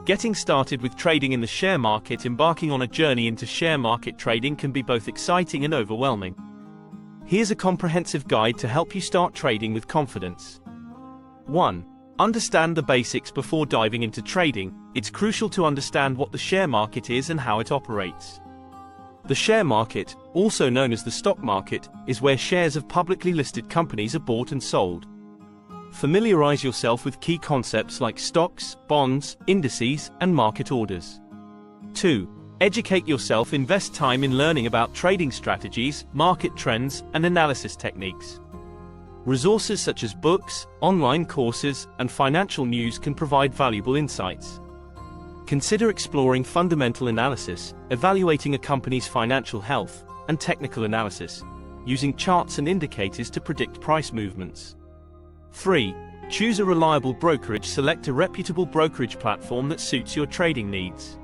Getting started with trading in the share market. Embarking on a journey into share market trading can be both exciting and overwhelming. Here's a comprehensive guide to help you start trading with confidence. 1. Understand the basics before diving into trading. It's crucial to understand what the share market is and how it operates. The share market, also known as the stock market, is where shares of publicly listed companies are bought and sold. Familiarize yourself with key concepts like stocks, bonds, indices, and market orders. 2. Educate yourself. Invest time in learning about trading strategies, market trends, and analysis techniques. Resources such as books, online courses, and financial news can provide valuable insights. Consider exploring fundamental analysis, evaluating a company's financial health, and technical analysis, using charts and indicators to predict price movements. 3. Choose a reliable brokerage. Select a reputable brokerage platform that suits your trading needs.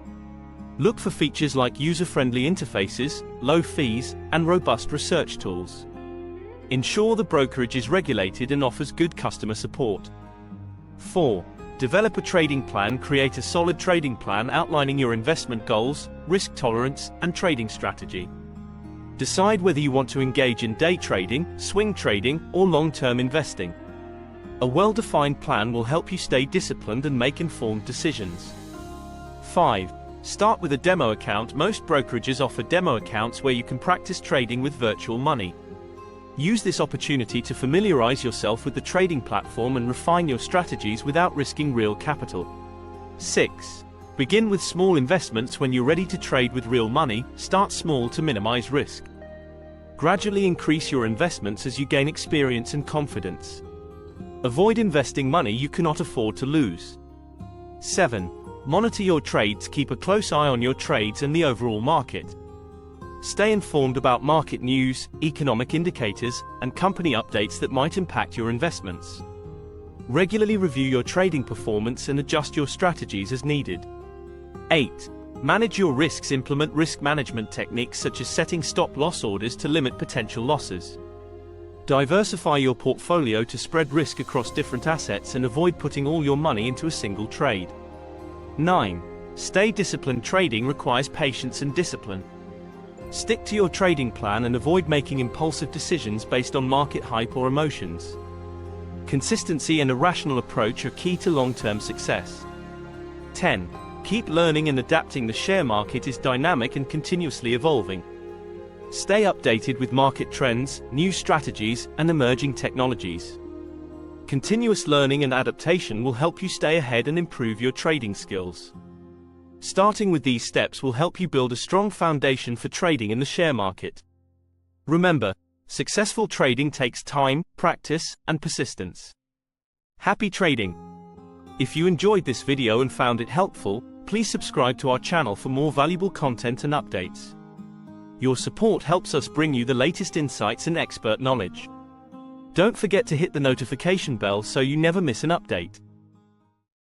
Look for features like user-friendly interfaces, low fees, and robust research tools. Ensure the brokerage is regulated and offers good customer support. 4. Develop a trading plan. Create a solid trading plan outlining your investment goals, risk tolerance, and trading strategy. Decide whether you want to engage in day trading, swing trading, or long-term investing. A well-defined plan will help you stay disciplined and make informed decisions. 5. Start with a demo account. Most brokerages offer demo accounts where you can practice trading with virtual money. Use this opportunity to familiarize yourself with the trading platform and refine your strategies without risking real capital. 6. Begin with small investments. When you're ready to trade with real money, start small to minimize risk. Gradually increase your investments as you gain experience and confidence. Avoid investing money you cannot afford to lose. 7. Monitor your trades. Keep a close eye on your trades and the overall market. Stay informed about market news, economic indicators, and company updates that might impact your investments. Regularly review your trading performance and adjust your strategies as needed. 8. Manage your risks. Implement risk management techniques such as setting stop-loss orders to limit potential losses. Diversify your portfolio to spread risk across different assets and avoid putting all your money into a single trade. 9. Stay disciplined. Trading requires patience and discipline. Stick to your trading plan and avoid making impulsive decisions based on market hype or emotions. Consistency and a rational approach are key to long-term success. 10. Keep learning and adapting. The share market is dynamic and continuously evolving. Stay updated with market trends, new strategies, and emerging technologies. Continuous learning and adaptation will help you stay ahead and improve your trading skills. Starting with these steps will help you build a strong foundation for trading in the share market. Remember, successful trading takes time, practice, and persistence. Happy trading! If you enjoyed this video and found it helpful, please subscribe to our channel for more valuable content and updates. Your support helps us bring you the latest insights and expert knowledge. Don't forget to hit the notification bell so you never miss an update.